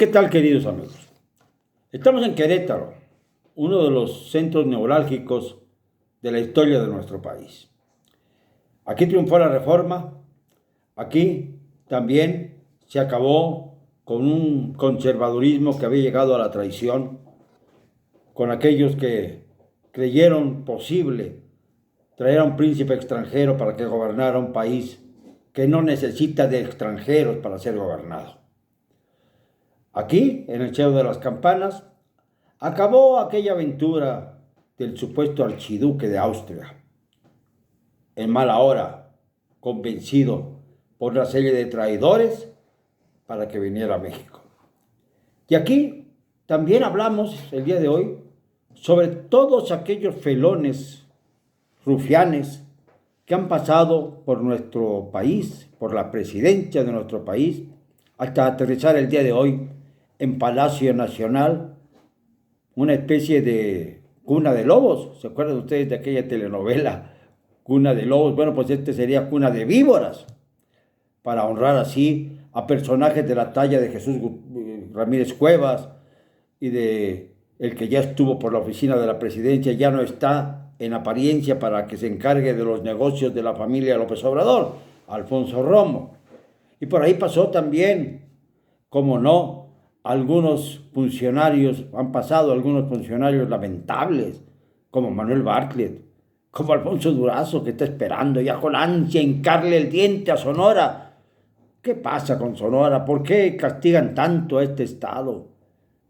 ¿Qué tal, queridos amigos? Estamos en Querétaro, uno de los centros neurálgicos de la historia de nuestro país. Aquí triunfó la reforma, aquí también se acabó con un conservadurismo que había llegado a la traición, con aquellos que creyeron posible traer a un príncipe extranjero para que gobernara un país que no necesita de extranjeros para ser gobernado. Aquí, en el Cerro de las Campanas, acabó aquella aventura del supuesto archiduque de Austria, en mala hora, convencido por una serie de traidores para que viniera a México. Y aquí también hablamos el día de hoy sobre todos aquellos felones, rufianes, que han pasado por nuestro país, por la presidencia de nuestro país, hasta aterrizar el día de hoy en Palacio Nacional, una especie de cuna de lobos. ¿Se acuerdan ustedes de aquella telenovela, Cuna de Lobos? Bueno, pues este sería cuna de víboras, para honrar así a personajes de la talla de Jesús Ramírez Cuevas y de el que ya estuvo por la oficina de la presidencia, ya no está en apariencia para que se encargue de los negocios de la familia López Obrador, Alfonso Romo. Y por ahí pasó también, como no, algunos funcionarios, han pasado algunos funcionarios lamentables, como Manuel Bartlett, como Alfonso Durazo, que está esperando ya con ansia hincarle el diente a Sonora. ¿Qué pasa con Sonora? ¿Por qué castigan tanto a este estado?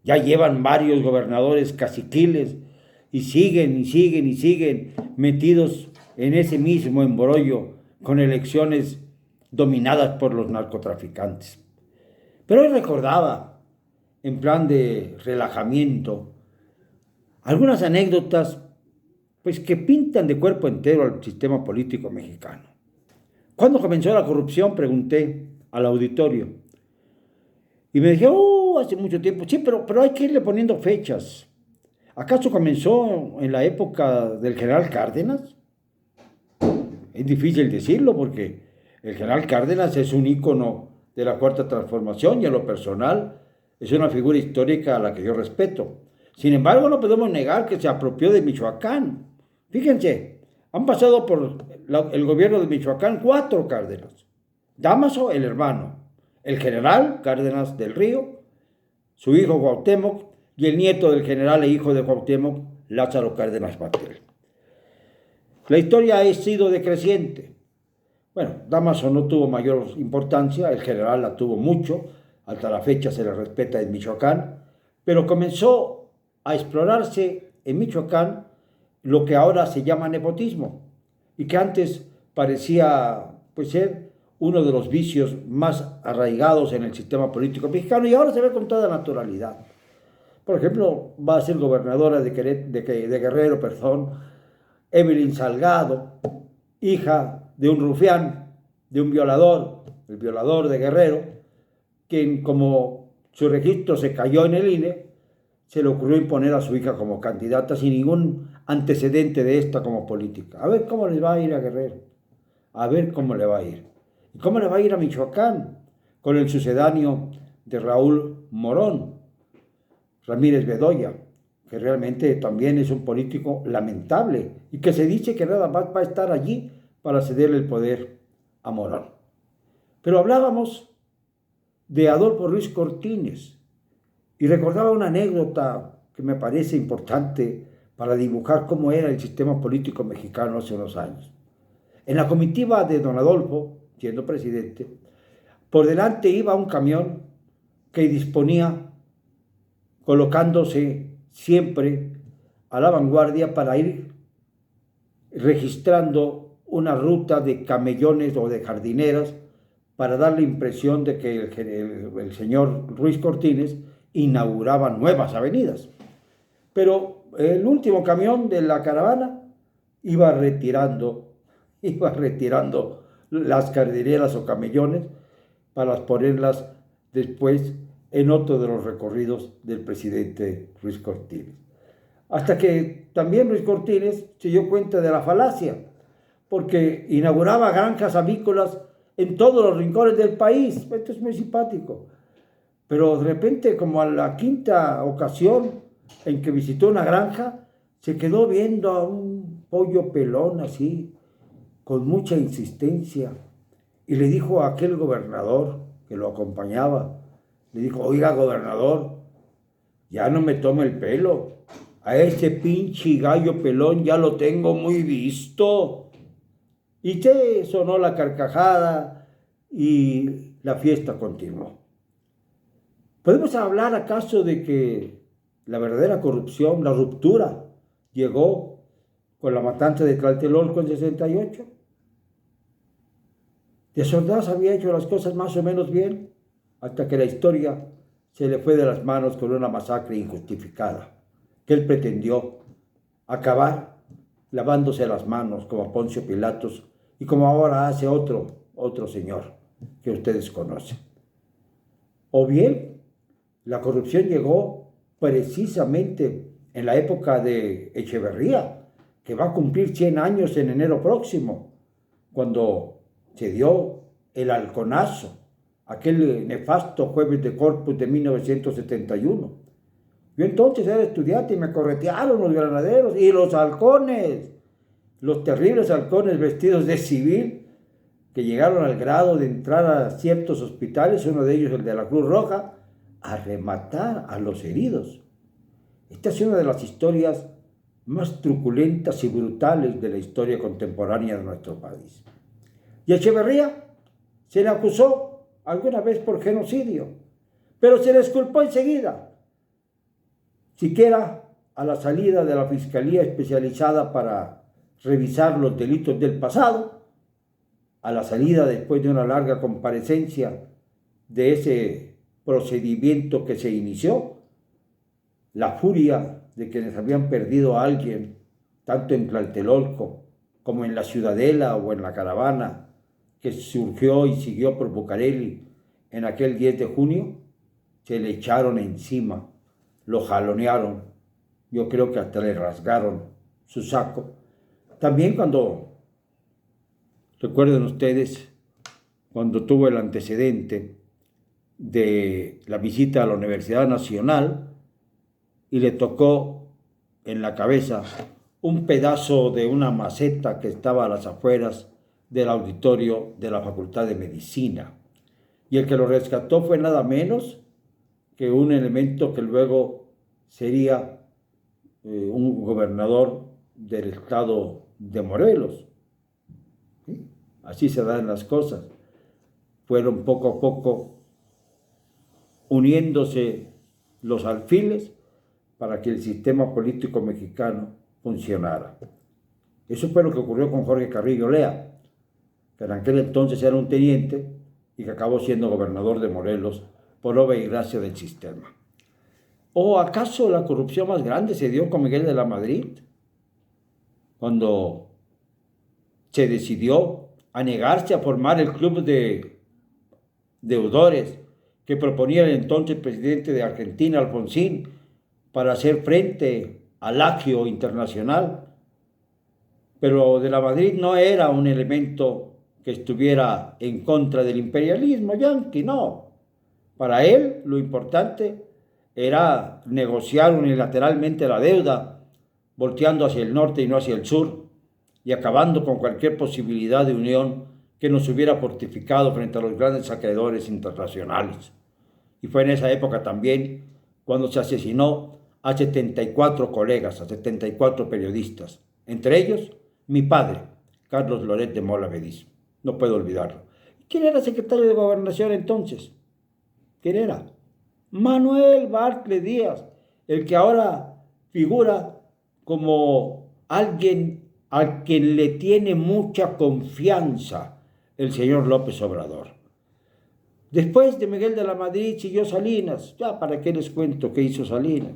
Ya llevan varios gobernadores caciquiles y siguen metidos en ese mismo embrollo con elecciones dominadas por los narcotraficantes. Pero hoy recordaba, en plan de relajamiento, algunas anécdotas pues que pintan de cuerpo entero al sistema político mexicano. ¿Cuándo comenzó la corrupción?, pregunté al auditorio. Y me dijeron, hace mucho tiempo. Sí, pero hay que irle poniendo fechas. ¿Acaso comenzó en la época del general Cárdenas? Es difícil decirlo porque el general Cárdenas es un ícono de la Cuarta Transformación y en lo personal es una figura histórica a la que yo respeto. Sin embargo, no podemos negar que se apropió de Michoacán. Fíjense, han pasado por el gobierno de Michoacán 4 Cárdenas. Dámaso, el hermano, el general Cárdenas del Río, su hijo Cuauhtémoc y el nieto del general e hijo de Cuauhtémoc, Lázaro Cárdenas Batel. La historia ha sido decreciente. Bueno, Dámaso no tuvo mayor importancia, el general la tuvo mucho, hasta la fecha se le respeta en Michoacán, pero comenzó a explorarse en Michoacán lo que ahora se llama nepotismo y que antes parecía pues ser uno de los vicios más arraigados en el sistema político mexicano y ahora se ve con toda naturalidad. Por ejemplo, va a ser gobernadora de Guerrero, Evelyn Salgado, hija de un rufián, de un violador, el violador de Guerrero, quien como su registro se cayó en el INE, se le ocurrió imponer a su hija como candidata sin ningún antecedente de esta como política. A ver cómo les va a ir a Guerrero, a ver cómo le va a ir. ¿Y cómo le va a ir a Michoacán? Con el sucedáneo de Raúl Morón, Ramírez Bedoya, que realmente también es un político lamentable y que se dice que nada más va a estar allí para cederle el poder a Morón. Pero hablábamos de Adolfo Ruiz Cortines y recordaba una anécdota que me parece importante para dibujar cómo era el sistema político mexicano hace unos años. En la comitiva de don Adolfo, siendo presidente, por delante iba un camión que disponía colocándose siempre a la vanguardia para ir registrando una ruta de camellones o de jardineras para dar la impresión de que el señor Ruiz Cortines inauguraba nuevas avenidas. Pero el último camión de la caravana iba retirando las jardineras o camellones para ponerlas después en otro de los recorridos del presidente Ruiz Cortines. Hasta que también Ruiz Cortines se dio cuenta de la falacia, porque inauguraba granjas avícolas en todos los rincones del país. Esto es muy simpático, pero de repente, como a la quinta ocasión en que visitó una granja, se quedó viendo a un pollo pelón así, con mucha insistencia, y le dijo a aquel gobernador que lo acompañaba, le dijo: oiga, gobernador, ya no me tome el pelo, a ese pinche gallo pelón ya lo tengo muy visto. Y se sonó la carcajada y la fiesta continuó. ¿Podemos hablar acaso de que la verdadera corrupción, la ruptura, llegó con la matanza de Tlatelolco en 68? De Ordaz había hecho las cosas más o menos bien, hasta que la historia se le fue de las manos con una masacre injustificada, que él pretendió acabar lavándose las manos como Poncio Pilatos y como ahora hace otro señor que ustedes conocen. O bien, la corrupción llegó precisamente en la época de Echeverría, que va a cumplir 100 años en enero próximo, cuando se dio el halconazo, aquel nefasto jueves de Corpus de 1971. Yo entonces era estudiante y me corretearon los granaderos y los halcones, los terribles halcones vestidos de civil, que llegaron al grado de entrar a ciertos hospitales, uno de ellos el de la Cruz Roja, a rematar a los heridos. Esta es una de las historias más truculentas y brutales de la historia contemporánea de nuestro país. Y a Echeverría se le acusó alguna vez por genocidio, pero se le exculpó enseguida, siquiera a la salida de la Fiscalía Especializada para revisar los delitos del pasado, a la salida después de una larga comparecencia de ese procedimiento que se inició, la furia de quienes habían perdido a alguien, tanto en Tlatelolco como en la Ciudadela o en la caravana que surgió y siguió por Bucareli en aquel 10 de junio, se le echaron encima, lo jalonearon, yo creo que hasta le rasgaron su saco. También cuando, recuerden ustedes, cuando tuvo el antecedente de la visita a la Universidad Nacional y le tocó en la cabeza un pedazo de una maceta que estaba a las afueras del auditorio de la Facultad de Medicina. Y el que lo rescató fue nada menos que un elemento que luego sería un gobernador del estado de Morelos. ¿Sí? Así se dan las cosas. Fueron poco a poco uniéndose los alfiles para que el sistema político mexicano funcionara. Eso fue lo que ocurrió con Jorge Carrillo Lea, que en aquel entonces era un teniente y que acabó siendo gobernador de Morelos por obra y gracia del sistema. ¿O acaso la corrupción más grande se dio con Miguel de la Madrid? Cuando se decidió a negarse a formar el club de deudores que proponía el entonces presidente de Argentina, Alfonsín, para hacer frente al agio internacional. Pero de la Madrid no era un elemento que estuviera en contra del imperialismo yanqui, no. Para él lo importante era negociar unilateralmente la deuda, volteando hacia el norte y no hacia el sur, y acabando con cualquier posibilidad de unión que nos hubiera fortificado frente a los grandes acreedores internacionales. Y fue en esa época también cuando se asesinó a 74 colegas, a 74 periodistas, entre ellos mi padre, Carlos Loret de Mola Bediz. No puedo olvidarlo. ¿Quién era secretario de Gobernación entonces? ¿Quién era? Manuel Bartlett Díaz, el que ahora figura como alguien al que le tiene mucha confianza el señor López Obrador. Después de Miguel de la Madrid siguió Salinas. Ya, ¿para qué les cuento qué hizo Salinas?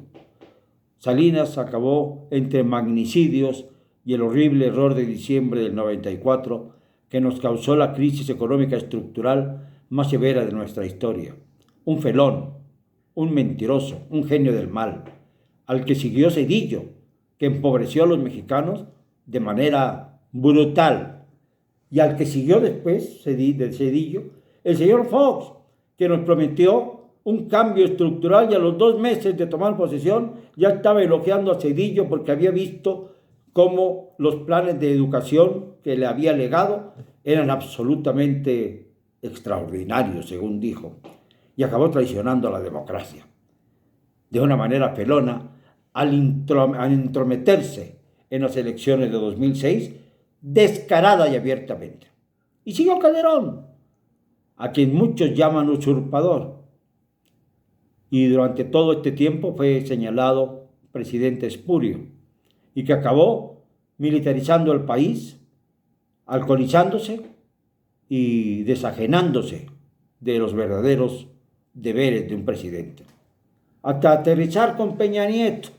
Salinas acabó entre magnicidios y el horrible error de diciembre del 94 que nos causó la crisis económica estructural más severa de nuestra historia. Un felón, un mentiroso, un genio del mal, al que siguió Zedillo, que empobreció a los mexicanos de manera brutal, y al que siguió después de Zedillo, el señor Fox, que nos prometió un cambio estructural, y a los 2 meses de tomar posesión ya estaba elogiando a Zedillo porque había visto cómo los planes de educación que le había legado eran absolutamente extraordinarios, según dijo, y acabó traicionando a la democracia de una manera pelona al entrometerse en las elecciones de 2006, descarada y abiertamente. Y siguió Calderón, a quien muchos llaman usurpador, y durante todo este tiempo fue señalado presidente espurio, y que acabó militarizando el país, alcoholizándose y desajenándose de los verdaderos deberes de un presidente. Hasta aterrizar con Peña Nieto,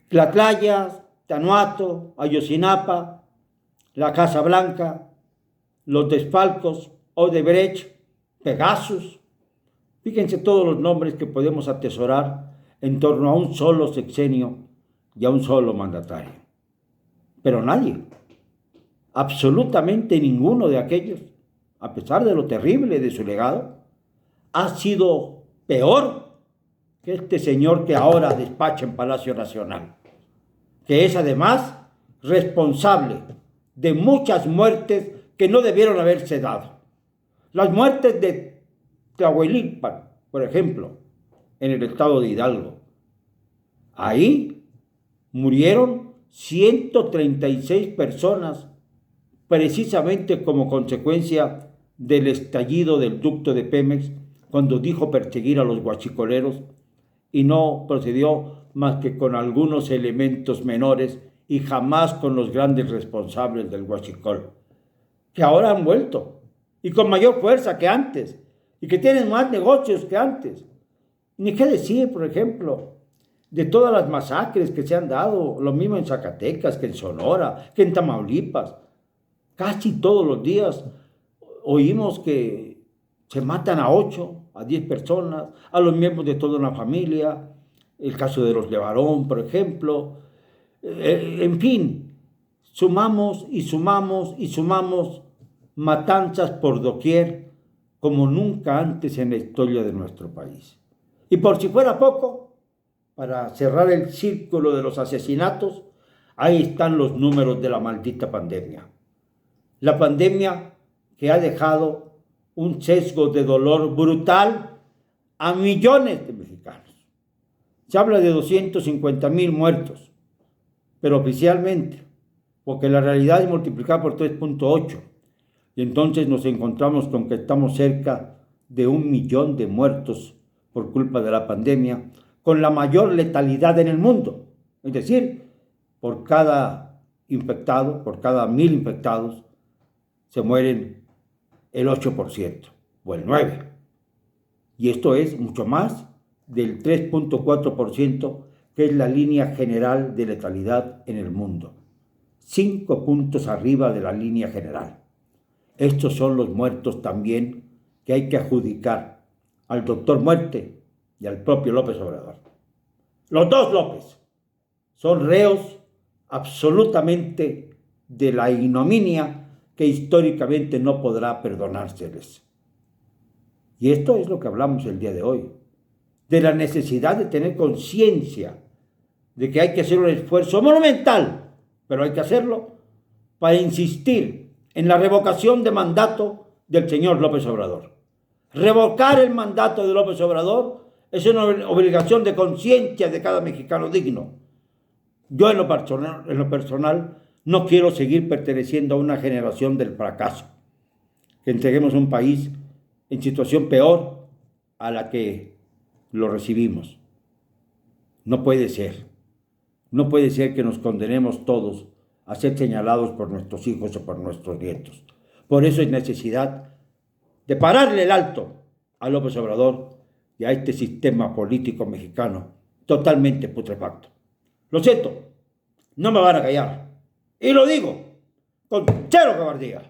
Tlatlaya, Tanuato, Ayotzinapa, la Casa Blanca, los desfalcos, Odebrecht, Pegasus. Fíjense todos los nombres que podemos atesorar en torno a un solo sexenio y a un solo mandatario. Pero nadie, absolutamente ninguno de aquellos, a pesar de lo terrible de su legado, ha sido peor que este señor que ahora despacha en Palacio Nacional, que es además responsable de muchas muertes que no debieron haberse dado. Las muertes de Tlahuelilpan, por ejemplo, en el estado de Hidalgo. Ahí murieron 136 personas, precisamente como consecuencia del estallido del ducto de Pemex, cuando dijo perseguir a los guachicoleros y no procedió más que con algunos elementos menores y jamás con los grandes responsables del huachicol, que ahora han vuelto y con mayor fuerza que antes y que tienen más negocios que antes. Ni qué decir, por ejemplo, de todas las masacres que se han dado, lo mismo en Zacatecas, que en Sonora, que en Tamaulipas. Casi todos los días oímos que se matan a 8, a 10 personas, a los miembros de toda una familia, el caso de los Levarón, por ejemplo. En fin, sumamos y sumamos y sumamos matanzas por doquier como nunca antes en la historia de nuestro país. Y por si fuera poco, para cerrar el círculo de los asesinatos, ahí están los números de la maldita pandemia. La pandemia que ha dejado un sesgo de dolor brutal a millones de mexicanos. Se habla de 250,000 muertos, pero oficialmente, porque la realidad es multiplicar por 3.8, y entonces nos encontramos con que estamos cerca de 1 millón de muertos por culpa de la pandemia, con la mayor letalidad en el mundo. Es decir, por cada infectado, por cada 1,000 infectados, se mueren el 8% o el 9%. Y esto es mucho más del 3.4%, que es la línea general de letalidad en el mundo. 5 puntos arriba de la línea general. Estos son los muertos también que hay que adjudicar al doctor Muerte y al propio López Obrador. Los dos López son reos absolutamente de la ignominia que históricamente no podrá perdonárseles. Y esto es lo que hablamos el día de hoy, de la necesidad de tener conciencia de que hay que hacer un esfuerzo monumental, pero hay que hacerlo para insistir en la revocación de mandato del señor López Obrador. Revocar el mandato de López Obrador es una obligación de conciencia de cada mexicano digno. Yo en lo personal no quiero seguir perteneciendo a una generación del fracaso, que entreguemos un país en situación peor a la que lo recibimos. No puede ser. No puede ser que nos condenemos todos a ser señalados por nuestros hijos o por nuestros nietos. Por eso hay necesidad de pararle el alto a López Obrador y a este sistema político mexicano totalmente putrefacto. Lo siento, no me van a callar. Y lo digo con cero cobardía.